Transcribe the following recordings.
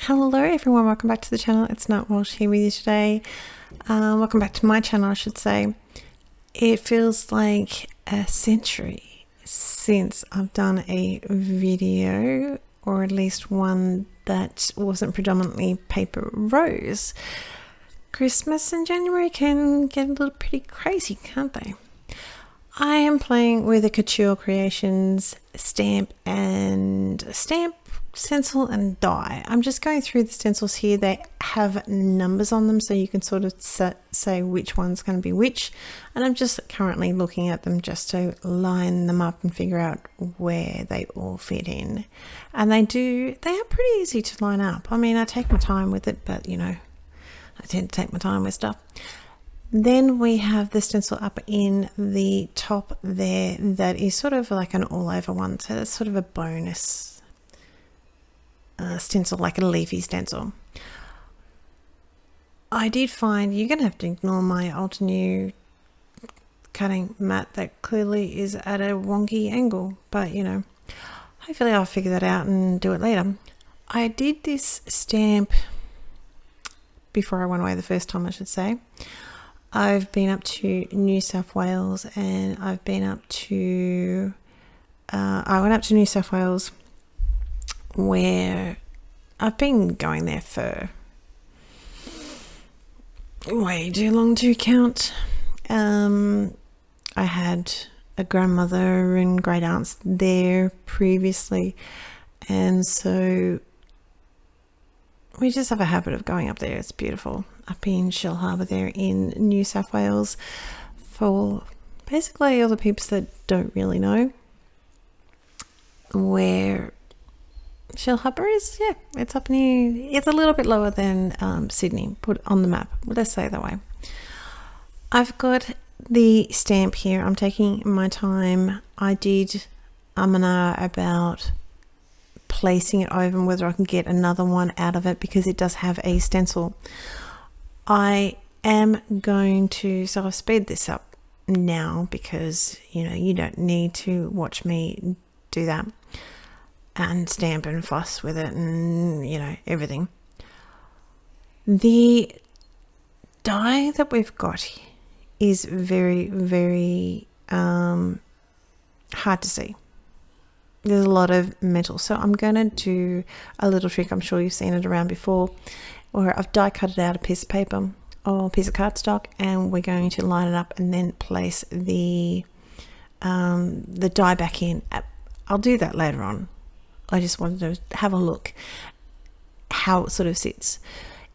Hello everyone, welcome back to the channel. It's Nat Walsh here with you today. Welcome back to my channel, I should say. It feels like a century since I've done a video, or at least one that wasn't predominantly paper rose. Christmas and January can get a little pretty crazy, can't they? I am playing with a Couture Creations stamp, stencil and die. I'm just going through the stencils here. They have numbers on them, so you can sort of say which one's going to be which. And I'm just currently looking at them just to line them up and figure out where they all fit in. And they are pretty easy to line up. I mean, I take my time with it, but you know, I tend to take my time with stuff. Then we have the stencil up in the top there that is sort of like an all over one. So that's sort of a bonus stencil, like a leafy stencil. I did find you're going to have to ignore my Altenew cutting mat that clearly is at a wonky angle, but you know, hopefully I'll figure that out and do it later. I did this stamp before I went away the first time, I should say. I've been up to New South Wales, and I've been up to I went up to New South Wales, where I've been going there for way too long to count. I had a grandmother and great aunts there previously, and so we just have a habit of going up there. It's beautiful up in Shellharbour there in New South Wales. For basically all the peeps that don't really know where Shellharbour is, yeah, it's up near, it's a little bit lower than Sydney, put on the map, let's say it that way. I've got the stamp here. I'm taking my time. I did and about placing it over and whether I can get another one out of it, because it does have a stencil. I am going to, so I've speed this up now because you know you don't need to watch me do that and stamp and fuss with it and you know everything. The die that we've got is very hard to see. There's a lot of metal, so I'm going to do a little trick. I'm sure you've seen it around before, where I've die cut it out a piece of paper or a piece of cardstock, and we're going to line it up and then place the die back in. I'll do that later on. I just wanted to have a look how it sort of sits.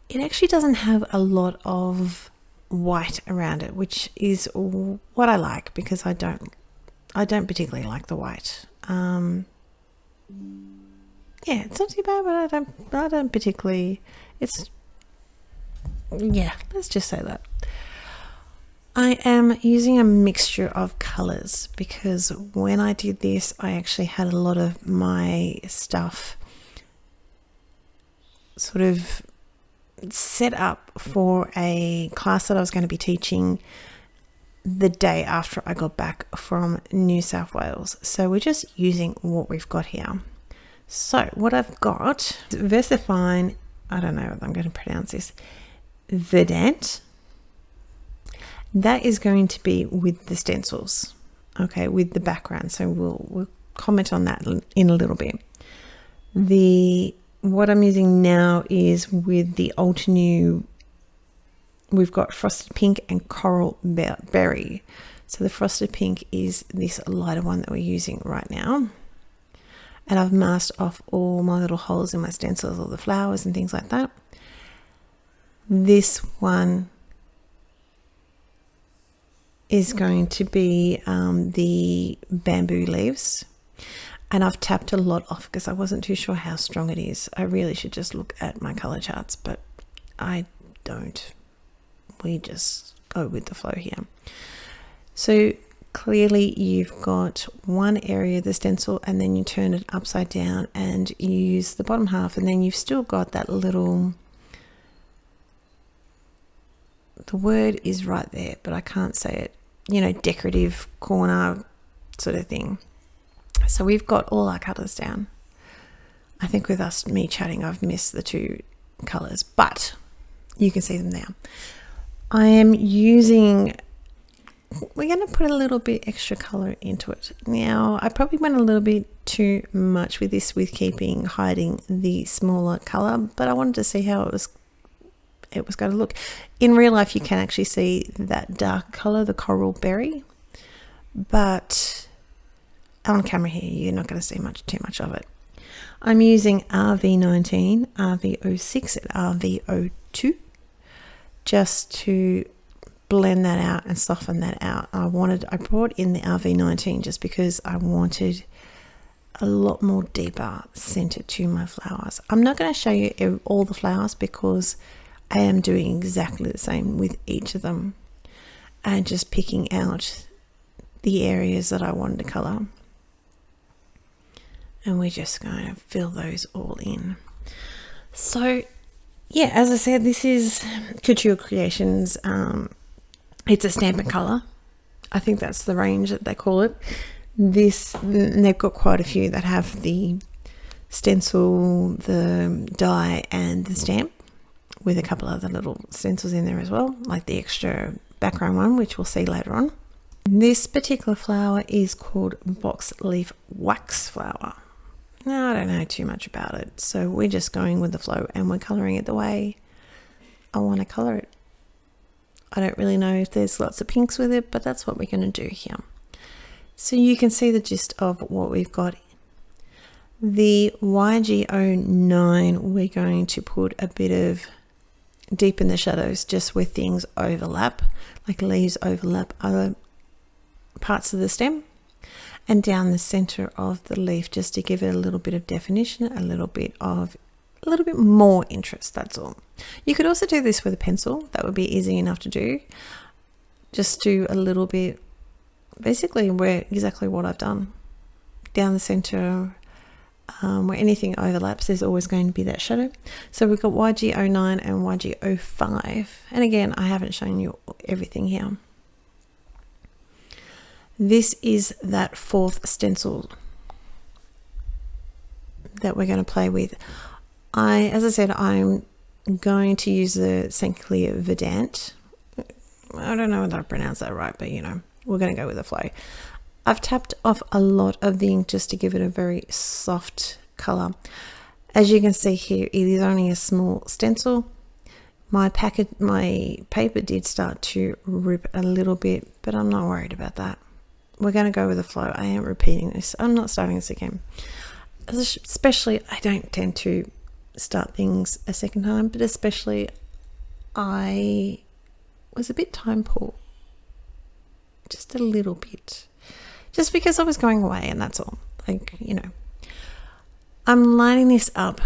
It actually doesn't have a lot of white around it, which is what I like, because I don't particularly like the white. Yeah, it's not too bad, but I don't particularly, it's, yeah, let's just say that. I am using a mixture of colors because when I did this, I actually had a lot of my stuff sort of set up for a class that I was going to be teaching the day after I got back from New South Wales. So we're just using what we've got here. So what I've got, VersaFine, I don't know if I'm going to pronounce this, Verdant. That is going to be with the stencils, okay, with the background. So we'll comment on that in a little bit. What I'm using now is with the Altenew. We've got Frosted Pink and Coral Berry. So the Frosted Pink is this lighter one that we're using right now. And I've masked off all my little holes in my stencils, all the flowers and things like that. This one is going to be the bamboo leaves. And I've tapped a lot off because I wasn't too sure how strong it is. I really should just look at my color charts, but I don't. We just go with the flow here. So clearly you've got one area of the stencil, and then you turn it upside down and you use the bottom half, and then you've still got that little, the word is right there, but I can't say it, you know, decorative corner sort of thing. So we've got all our colors down. I think with me chatting, I've missed the two colours, but you can see them now. I am using, we're going to put a little bit extra colour into it. Now, I probably went a little bit too much with this, with hiding the smaller colour, but I wanted to see how it was going to look. In real life, you can actually see that dark colour, the coral berry, but on camera here, you're not going to see too much of it. I'm using RV19, RV06 and RV02 just to blend that out and soften that out. I brought in the RV19 just because I wanted a lot more deeper center to my flowers. I'm not going to show you all the flowers because I am doing exactly the same with each of them and just picking out the areas that I wanted to color. And we're just going to fill those all in. So yeah, as I said, this is Couture Creations. It's a Stampin' Colour. I think that's the range that they call it. They've got quite a few that have the stencil, the die and the stamp, with a couple other little stencils in there as well, like the extra background one, which we'll see later on. This particular flower is called Box Leaf Wax Flower. Now, I don't know too much about it, so we're just going with the flow and we're colouring it the way I want to colour it. I don't really know if there's lots of pinks with it, but that's what we're going to do here. So you can see the gist of what we've got. The YG09, we're going to put a bit of deep in the shadows, just where things overlap, like leaves overlap other parts of the stem, and down the center of the leaf, just to give it a little bit of definition, a little bit more interest. That's all. You could also do this with a pencil. That would be easy enough to do. Just do a little bit, basically exactly what I've done. Down the center, where anything overlaps, there's always going to be that shadow. So we've got YG09 and YG05. And again, I haven't shown you everything here. This is that fourth stencil that we're going to play with. As I said, I'm going to use the St. Clair Verdant. I don't know whether I pronounced that right, but we're going to go with the flow. I've tapped off a lot of the ink just to give it a very soft color. As you can see here, it is only a small stencil. My paper did start to rip a little bit, but I'm not worried about that. We're going to go with the flow. I am repeating this. I'm not starting this again. Especially, I don't tend to start things a second time, but especially I was a bit time poor. Just a little bit. Just because I was going away, and that's all. I'm lining this up.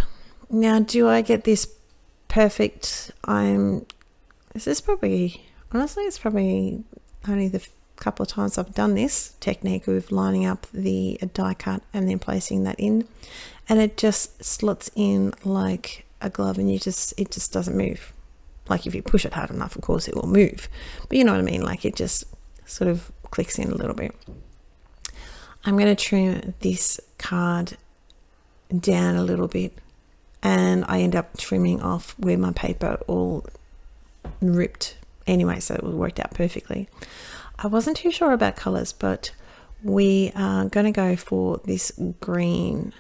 Now, do I get this perfect? It's probably only the couple of times I've done this technique of lining up the die cut and then placing that in, and it just slots in like a glove, and it just doesn't move. Like if you push it hard enough, of course it will move, but you know what I mean, like it just sort of clicks in a little bit. I'm going to trim this card down a little bit, and I end up trimming off where my paper all ripped anyway, so it worked out perfectly. I wasn't too sure about colors, but we are going to go for this green.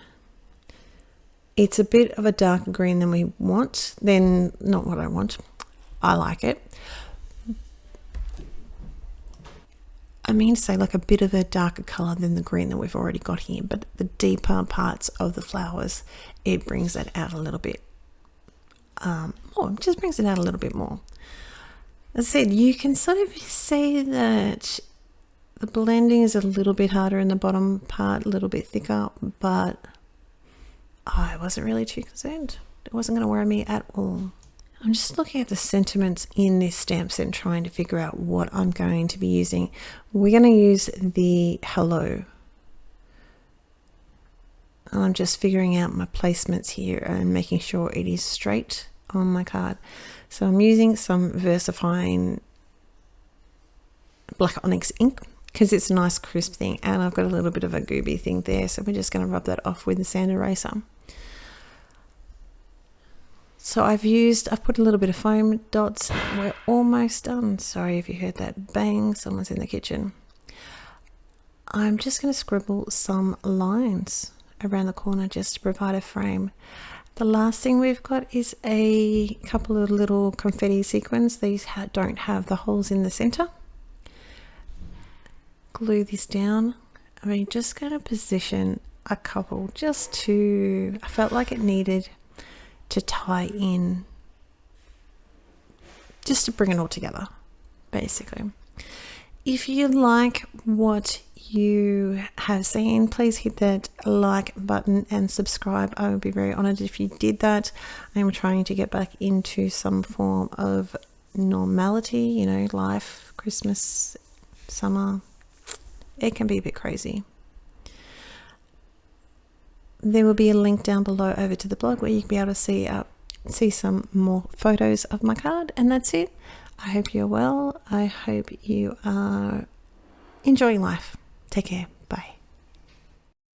It's a bit of a darker green than we want, not what I want. I like it. I mean to say like a bit of a darker color than the green that we've already got here, but the deeper parts of the flowers, it brings that out a little bit more. It just brings it out a little bit more. As I said, you can sort of see that the blending is a little bit harder in the bottom part, a little bit thicker, but I wasn't really too concerned. It wasn't going to worry me at all. I'm just looking at the sentiments in this stamp set and trying to figure out what I'm going to be using. We're going to use the Hello. I'm just figuring out my placements here and making sure it is straight on my card. So I'm using some VersaFine Black Onyx ink because it's a nice crisp thing, and I've got a little bit of a gooby thing there, so we're just going to rub that off with the sand eraser. So I've put a little bit of foam dots. We're almost done. Sorry if you heard that bang, someone's in the kitchen. I'm just going to scribble some lines around the corner just to provide a frame. The last thing we've got is a couple of little confetti sequins. These don't have the holes in the center. Glue this down. I'm just going to position a couple just to, I felt like it needed to tie in, just to bring it all together, basically. If you like what you have seen, please hit that like button and subscribe. I would be very honored if you did that. I am trying to get back into some form of normality, you know, life, Christmas, summer. It can be a bit crazy. There will be a link down below over to the blog where you can be able to see some more photos of my card, and that's it. I hope you're well. I hope you are enjoying life. Take care.